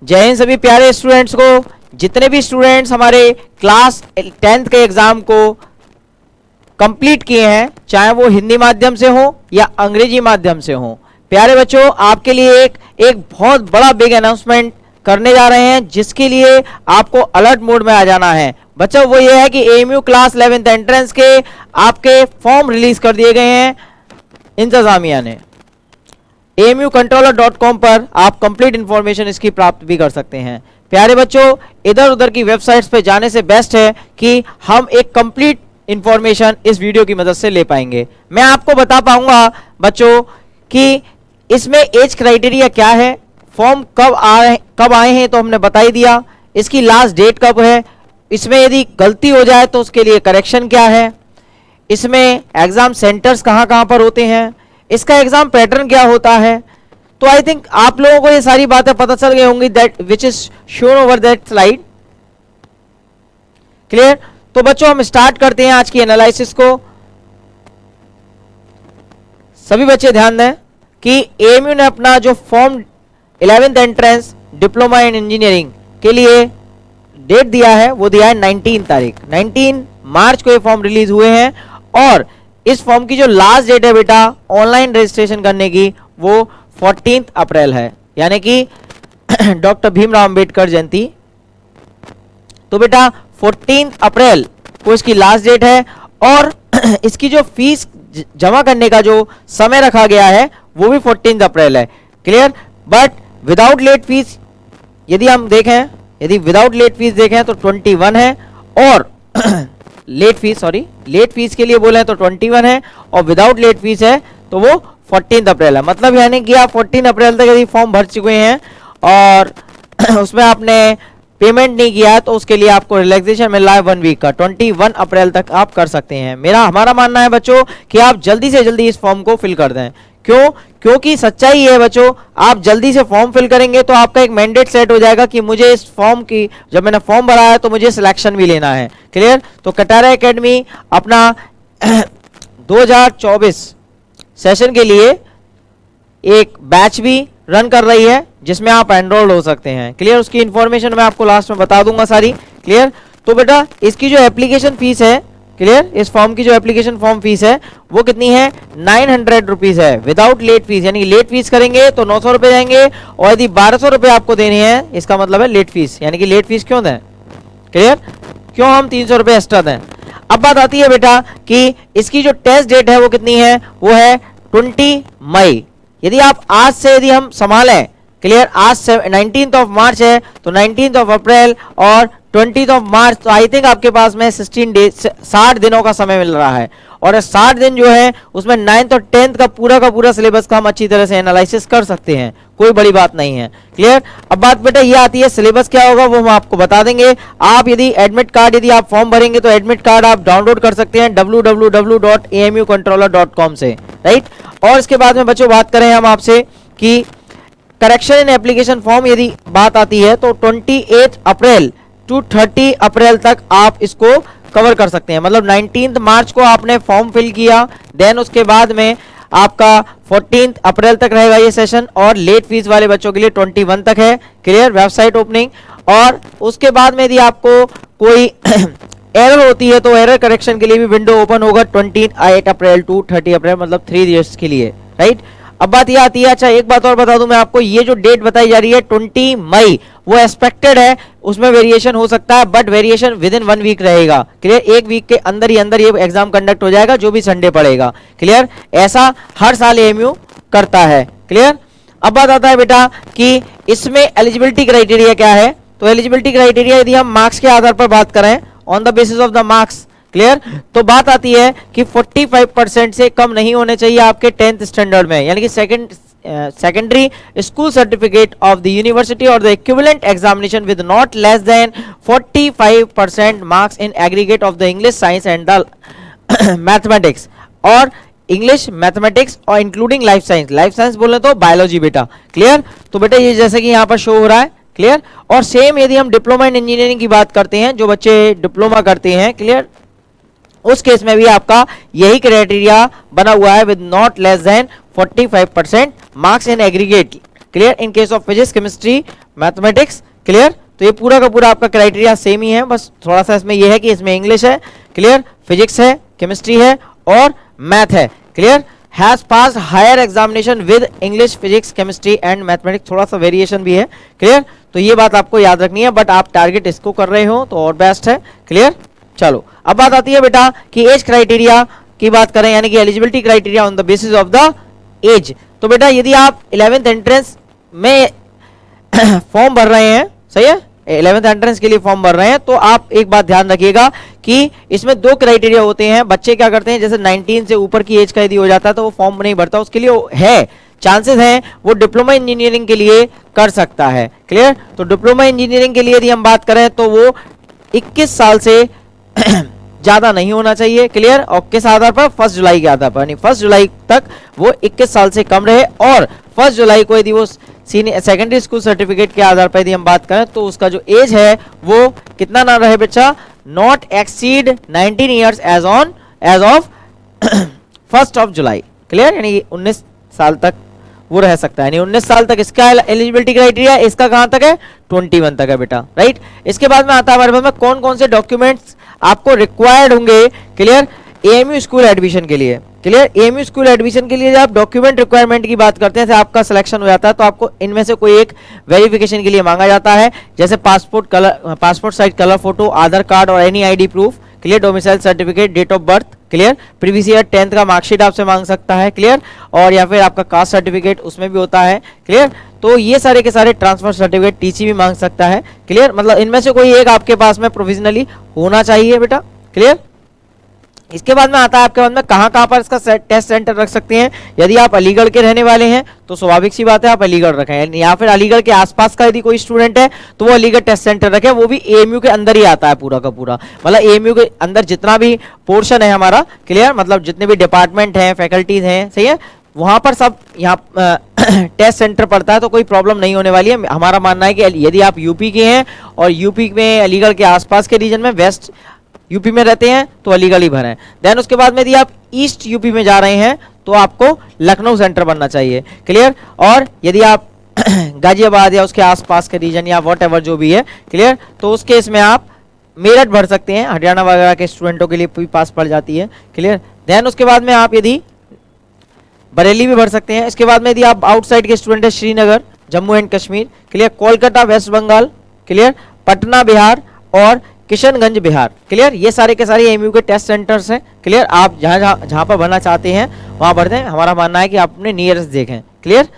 जय हिंद सभी प्यारे स्टूडेंट्स को। जितने भी स्टूडेंट्स हमारे क्लास 10th के एग्जाम को कंप्लीट किए हैं, चाहे वो हिंदी माध्यम से हो या अंग्रेजी माध्यम से हो, प्यारे बच्चों आपके लिए एक बहुत बड़ा बिग अनाउंसमेंट करने जा रहे हैं, जिसके लिए आपको अलर्ट मोड में आ जाना है। बच्चों वो ये है कि एएमयू क्लास 11th एंट्रेंस के आपके फॉर्म रिलीज कर दिए गए हैं इंतजामिया ने। amucontroller.com पर आप कंप्लीट इंफॉर्मेशन इसकी प्राप्त भी कर सकते हैं। प्यारे बच्चों इधर उधर की वेबसाइट्स पे जाने से बेस्ट है कि हम एक कंप्लीट इंफॉर्मेशन इस वीडियो की मदद से ले पाएंगे। मैं आपको बता पाऊंगा बच्चों कि इसमें एज क्राइटेरिया क्या है, फॉर्म कब आए हैं तो हमने बता ही दिया, इसकी लास्ट डेट कब है, इसमें यदि गलती हो जाए तो उसके लिए करेक्शन क्या है, इसमें एग्जाम सेंटर्स कहाँ कहाँ पर होते हैं, इसका एग्जाम पैटर्न क्या होता है। तो आई थिंक आप लोगों को ये सारी बातें पता चल गई होंगी, that which is shown over that slide. Clear? तो बच्चों हम स्टार्ट करते हैं आज की एनालिसिस को। सभी बच्चे ध्यान दें कि एएमयू ने अपना जो form 11th entrance diploma in engineering के लिए डेट दिया है वो दिया है 19 तारीख, 19 मार्च को ये फॉर्म रिलीज हुए हैं। और इस फॉर्म की जो लास्ट डेट है बेटा ऑनलाइन रजिस्ट्रेशन करने की वो 14 अप्रैल है, यानी कि डॉक्टर भीमराव अंबेडकर जयंती। तो बेटा 14 अप्रैल को इसकी लास्ट डेट है और इसकी जो फीस जमा करने का जो समय रखा गया है वो भी 14 अप्रैल है। Clear? But without late fees यदि हम देखें, यदि विदाउट लेट फीस देखें तो 21 है, और लेट फीस के लिए बोले तो 21 है, और विदाउट लेट फीस है तो वो 14 अप्रैल है। मतलब यानी कि आप 14 अप्रैल तक यदि फॉर्म भर चुके हैं और उसमें आपने पेमेंट नहीं किया है तो उसके लिए आपको रिलैक्सेशन मिल रहा है 1 वीक का, 21 अप्रैल तक आप कर सकते हैं। हमारा मानना है बच्चों कि आप जल्दी से जल्दी इस फॉर्म को फिल कर दें। क्यों? क्योंकि सच्चाई है बच्चों, आप जल्दी से फॉर्म फिल करेंगे तो आपका एक मैंडेट सेट हो जाएगा कि मुझे इस फॉर्म की, जब मैंने फॉर्म भरा है तो मुझे सिलेक्शन भी लेना है। क्लियर? तो कटारा एकेडमी अपना 2024 सेशन के लिए एक बैच भी रन कर रही है जिसमें आप एनरोल्ड हो सकते हैं। क्लियर? उसकी इंफॉर्मेशन मैं आपको लास्ट में बता दूंगा सारी। क्लियर? तो बेटा इसकी जो एप्लीकेशन फीस है, क्लियर, इस फॉर्म की जो एप्लीकेशन फॉर्म फीस है वो कितनी है, 900 रुपीज है विदाउट लेट फीस। यानी लेट फीस करेंगे तो 900 रुपए जाएंगे, और यदि 1200 रुपए आपको देने हैं इसका मतलब है लेट फीस। यानी कि लेट फीस क्यों दें? क्लियर? क्यों हम 300 रुपए एक्स्ट्रा दें? अब बात आती है बेटा कि इसकी जो टेस्ट डेट है वो कितनी है, वो है 20 मई। यदि आप आज से यदि हम संभालें, क्लियर, आज से 19th ऑफ मार्च है तो 19th ऑफ अप्रैल और 20th ऑफ मार्च, तो आई थिंक आपके पास में 16 डेज 60 दिनों का समय मिल रहा है। और 60 दिन जो है उसमें 9th और 10th का पूरा सिलेबस का हम अच्छी तरह से एनालिसिस कर सकते हैं, कोई बड़ी बात नहीं है। क्लियर? अब बात बेटा ये आती है सिलेबस क्या होगा वो हम आपको बता देंगे। आप यदि एडमिट कार्ड, यदि आप फॉर्म भरेंगे तो एडमिट कार्ड आप डाउनलोड कर सकते हैं www.amucontroller.com से, राइट। और इसके बाद में बच्चों बात करें हम आपसे कि करेक्शन इन एप्लीकेशन फॉर्म, यदि बात आती है तो 28 अप्रैल टू 30 अप्रैल तक आप इसको कवर कर सकते हैं। मतलब 19 मार्च को आपने फॉर्म फिल किया, देन उसके बाद में आपका 14 अप्रैल तक रहेगा ये सेशन, और लेट फीस वाले बच्चों के लिए 21 तक है। क्लियर? वेबसाइट ओपनिंग, और उसके बाद में यदि आपको कोई एरर होती है तो एरर करेक्शन के लिए भी विंडो ओपन होगा 28 अप्रैल टू 30 अप्रैल, मतलब 3 डेज के लिए, राइट। अब बात ये आती है, अच्छा एक बात और बता दूं मैं आपको, ये जो डेट बताई जा रही है 20 मई वो एक्सपेक्टेड है, उसमें वेरिएशन हो सकता है, but variation within 1 week रहेगा। क्लियर? 1 वीक के अंदर ही अंदर ये एग्जाम कंडक्ट हो जाएगा, जो भी संडे पड़ेगा। क्लियर? ऐसा हर साल एएमयू करता है। क्लियर? अब बात आता है बेटा कि इसमें एलिजिबिलिटी क्राइटेरिया क्या है। तो एलिजिबिलिटी क्राइटेरिया यदि हम मार्क्स के आधार पर बात करें, on the basis of the marks, clear, तो बात आती है कि 45% से कम नहीं होने चाहिए आपके 10th स्टैंडर्ड में, यानी कि secondary school certificate of the university और the equivalent examination with not less than 45% marks in aggregate of the English, science and the mathematics, और इंग्लिश, मैथमेटिक्स और इंक्लूडिंग लाइफ साइंस बोले तो बायोलॉजी बेटा। Clear? तो बेटा ये जैसे कि यहाँ पर शो हो रहा है। क्लियर? और सेम यदि हम डिप्लोमा इन इंजीनियरिंग की बात करते हैं, जो बच्चे डिप्लोमा करते हैं, क्लियर, उस केस में भी आपका यही क्राइटेरिया बना हुआ है, with not less than 45% marks in aggregate. Clear, in case of physics, chemistry, mathematics, clear. तो ये पूरा का पूरा आपका क्राइटेरिया सेम ही है, बस थोड़ा सा इसमें ये है कि इसमें इंग्लिश है, क्लियर, फिजिक्स है, केमिस्ट्री है और मैथ है, clear. Has passed higher examination with English, physics, chemistry and mathematics, थोड़ा सा वेरिएशन भी है, क्लियर। तो ये बात आपको याद रखनी है, बट आप टारगेट इसको कर रहे हो तो और बेस्ट है, क्लियर। चलो अब बात आती है बेटा कि एज क्राइटेरिया की बात करें, यानी कि eligibility criteria on the basis of the age. तो बेटा यदि आप 11th एंट्रेंस में फॉर्म भर रहे हैं, सही है, 11th एंट्रेंस के लिए फॉर्म भर रहे हैं, तो आप एक बात ध्यान रखिएगा कि इसमें दो क्राइटेरिया होते हैं। बच्चे क्या करते हैं, जैसे 19 से ऊपर की एज का यदि हो जाता है तो वो फॉर्म नहीं भरता, उसके लिए है चांसेस हैं वो डिप्लोमा इंजीनियरिंग के लिए कर सकता है, क्लियर। तो डिप्लोमा इंजीनियरिंग के लिए यदि हम बात करें तो वो 21 साल से ज्यादा नहीं होना चाहिए, क्लियर। और किस आधार पर, 1 जुलाई के आधार पर, यानी 1 जुलाई तक वो 21 साल से कम रहे, और 1 जुलाई को यदि वो सीनियर सेकेंडरी स्कूल सर्टिफिकेट के आधार पर यदि हम बात करें तो उसका जो एज है वो कितना ना रहे बच्चा, not exceed 19 years age of 1 July, clear. यानी 19 साल तक वो रह सकता है, यानी 19 साल तक इसका एलिजिबिलिटी क्राइटेरिया, इसका कहां तक है, 21 तक है बेटा, राइट। इसके बाद में आता है हमारे पास में कौन कौन से डॉक्यूमेंट्स आपको रिक्वायर्ड होंगे, क्लियर, एएमयू स्कूल एडमिशन के लिए, क्लियर। एएमयू स्कूल एडमिशन के लिए जब आप डॉक्यूमेंट रिक्वायरमेंट की बात करते हैं, आपका सिलेक्शन हो जाता है तो आपको इनमें से कोई एक वेरिफिकेशन के लिए मांगा जाता है, जैसे passport size colour photo, Aadhaar card और any ID proof, clear, domicile certificate, date of birth, clear, previous year 10th का मार्कशीट आपसे मांग सकता है, क्लियर, और या फिर आपका कास्ट सर्टिफिकेट उसमें भी होता है, क्लियर। तो ये सारे के सारे ट्रांसफर सर्टिफिकेट, टीसी भी मांग सकता है, क्लियर। मतलब इनमें से कोई एक आपके पास में प्रोविजनली होना चाहिए बेटा, क्लियर। इसके बाद में आता है आपके बाद में कहां पर इसका टेस्ट सेंटर रख सकते हैं। यदि आप अलीगढ़ के रहने वाले हैं तो स्वाभाविक सी बात है आप अलीगढ़ रखें, या फिर अलीगढ़ के आसपास का यदि कोई स्टूडेंट है तो वो अलीगढ़ टेस्ट सेंटर रखे, वो भी एएमयू के अंदर ही आता है पूरा का पूरा, मतलब एएमयू के अंदर जितना भी पोर्शन है हमारा, क्लियर, मतलब जितने भी डिपार्टमेंट हैं, फैकल्टीज हैं, सही है, वहां पर सब यहाँ टेस्ट सेंटर पड़ता है, तो कोई प्रॉब्लम नहीं होने वाली है। हमारा मानना है कि यदि आप यूपी के हैं और यूपी में अलीगढ़ के आसपास के रीजन में, वेस्ट यूपी में रहते हैं तो अलीगढ़ ही भरें। देन उसके बाद में यदि आप ईस्ट यूपी में जा रहे हैं तो आपको लखनऊ सेंटर बनना चाहिए, क्लियर। और यदि आप गाजियाबाद या उसके आसपास के रीजन या वॉट एवर जो भी है, क्लियर, तो उस केस में आप मेरठ भर सकते हैं, हरियाणा वगैरह के स्टूडेंटों के लिए भी पास पड़ जाती है, क्लियर। देन उसके बाद में आप यदि बरेली भी भर सकते हैं। इसके बाद में यदि आप आउटसाइड के स्टूडेंट है, Srinagar, Jammu and Kashmir, clear, Kolkata West Bengal, clear, Patna Bihar और किशनगंज बिहार, क्लियर, ये सारे के सारे एएमयू के टेस्ट सेंटर्स हैं, क्लियर। आप जहां पर भरना चाहते हैं वहां भरते हैं, हमारा मानना है कि आप अपने नियरेस्ट देखें, क्लियर।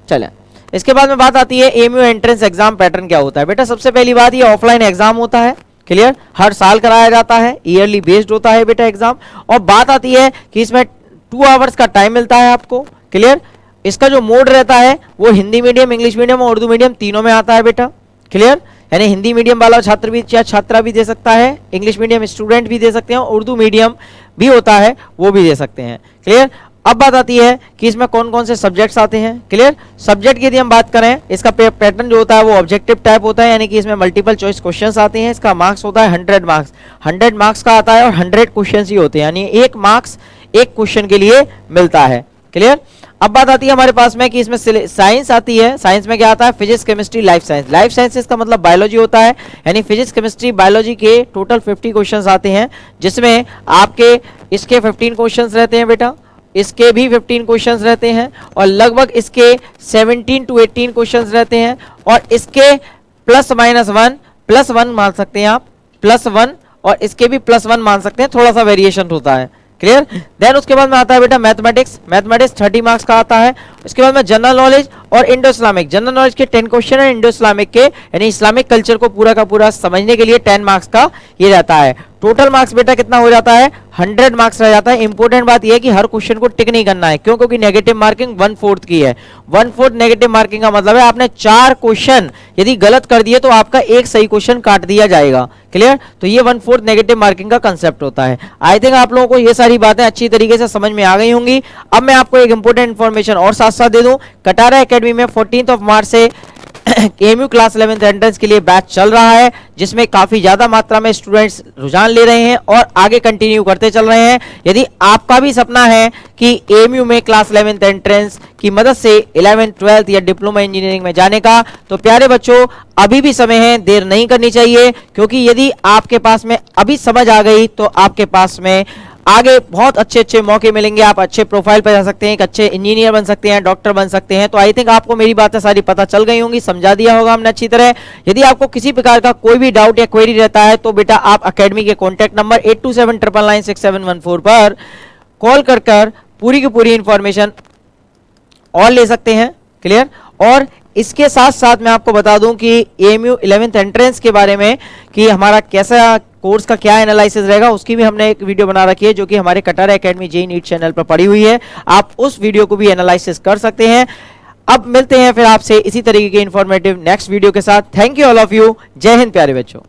चलें, इसके बाद में बात आती है एएमयू एंट्रेंस एग्जाम पैटर्न क्या होता है बेटा। सबसे पहली बात ये ऑफलाइन एग्जाम होता है, क्लियर, हर साल कराया जाता है, ईयरली बेस्ड होता है बेटा एग्जाम। और बात आती है कि इसमें 2 आवर्स का टाइम मिलता है आपको, क्लियर। इसका जो मोड रहता है वो हिंदी मीडियम, इंग्लिश मीडियम और उर्दू मीडियम तीनों में आता है बेटा, क्लियर। यानी हिंदी मीडियम वाला छात्र भी या छात्रा भी दे सकता है, इंग्लिश मीडियम स्टूडेंट भी दे सकते हैं, उर्दू मीडियम भी होता है वो भी दे सकते हैं, क्लियर। अब बात आती है कि इसमें कौन कौन से सब्जेक्ट्स आते हैं, क्लियर। सब्जेक्ट की यदि हम बात करें, इसका पैटर्न जो होता है वो ऑब्जेक्टिव टाइप होता है, यानी कि इसमें मल्टीपल चॉइस क्वेश्चंस आते हैं। इसका मार्क्स होता है 100 मार्क्स, 100 मार्क्स का आता है और 100 क्वेश्चन ही होते हैं, यानी 1 मार्क्स एक क्वेश्चन के लिए मिलता है, क्लियर। अब बात आती है हमारे पास में कि इसमें साइंस आती है। साइंस में क्या आता है, physics, chemistry, life science. Life sciences का मतलब बायोलॉजी होता है, यानी फिजिक्स, केमिस्ट्री, बायोलॉजी के टोटल 50 क्वेश्चंस आते हैं, जिसमें आपके इसके 15 क्वेश्चंस रहते हैं बेटा, इसके भी 15 क्वेश्चंस रहते हैं, और लगभग इसके 17 to 18 क्वेश्चंस रहते हैं, और इसके +-1 मान सकते हैं आप, +1, और इसके भी +1 मान सकते हैं, थोड़ा सा वेरिएशन होता है, क्लियर। देन उसके बाद में आता है बेटा मैथमेटिक्स। मैथमेटिक्स 30 मार्क्स का आता है। इसके बाद में जनरल नॉलेज और इंडो इस्लामिक। जनरल नॉलेज के 10 क्वेश्चन है, इंडो इस्लामिक के यानी इस्लामिक कल्चर को पूरा का पूरा समझने के लिए 10 मार्क्स का ये रहता है। टोटल मार्क्स बेटा कितना हो जाता है, 100 मार्क्स रह जाता है। इंपॉर्टेंट बात यह है कि हर क्वेश्चन को टिक नहीं करना है, क्यों, क्योंकि नेगेटिव मार्किंग 1/4 की है। 1/4 नेगेटिव मार्किंग का मतलब है आपने 4 क्वेश्चन यदि गलत कर दिए तो आपका एक सही क्वेश्चन काट दिया जाएगा, क्लियर। तो ये 1/4 नेगेटिव मार्किंग का कंसेप्ट होता है। आई थिंक आप लोगों को ये सारी बातें अच्छी तरीके से समझ में आ गई होंगी। अब मैं आपको एक इंपॉर्टेंट इन्फॉर्मेशन और साथ साथ दे दूं, कटारा एकेडमी में 14 मार्च से एएमयू क्लास 11th एंट्रेंस के लिए बैच चल रहा है, जिसमें काफी ज्यादा मात्रा में स्टूडेंट्स रुझान ले रहे हैं और आगे कंटिन्यू करते चल रहे हैं। यदि आपका भी सपना है कि एएमयू में क्लास 11th एंट्रेंस की मदद से 11th 12th या डिप्लोमा इंजीनियरिंग में जाने का, तो प्यारे बच्चों अभी भी समय है, देर नहीं करनी चाहिए, क्योंकि यदि आपके पास में अभी समझ आ गई तो आपके पास में आगे बहुत अच्छे अच्छे मौके मिलेंगे। आप अच्छे प्रोफाइल पर जा सकते हैं, एक अच्छे इंजीनियर बन सकते हैं, डॉक्टर बन सकते हैं। तो आई थिंक आपको मेरी बातें सारी पता चल गई होंगी, समझा दिया होगा हमने अच्छी तरह। यदि आपको किसी प्रकार का कोई भी डाउट या क्वेरी रहता है तो बेटा आप एकेडमी के कॉन्टैक्ट नंबर 8279996714 पर कॉल कर पूरी की पूरी इंफॉर्मेशन और ले सकते हैं। क्लियर। और इसके साथ साथ मैं आपको बता दूं कि एएमयू 11th एंट्रेंस के बारे में कि हमारा कैसा कोर्स का क्या एनालिसिस रहेगा, उसकी भी हमने एक वीडियो बना रखी है जो कि हमारे Katara academy JEE NEET channel पर पड़ी हुई है। आप उस वीडियो को भी एनालिसिस कर सकते हैं। अब मिलते हैं फिर आपसे इसी तरीके के इंफॉर्मेटिव नेक्स्ट वीडियो के साथ। Thank you all of you. जय हिंद प्यारे बच्चों।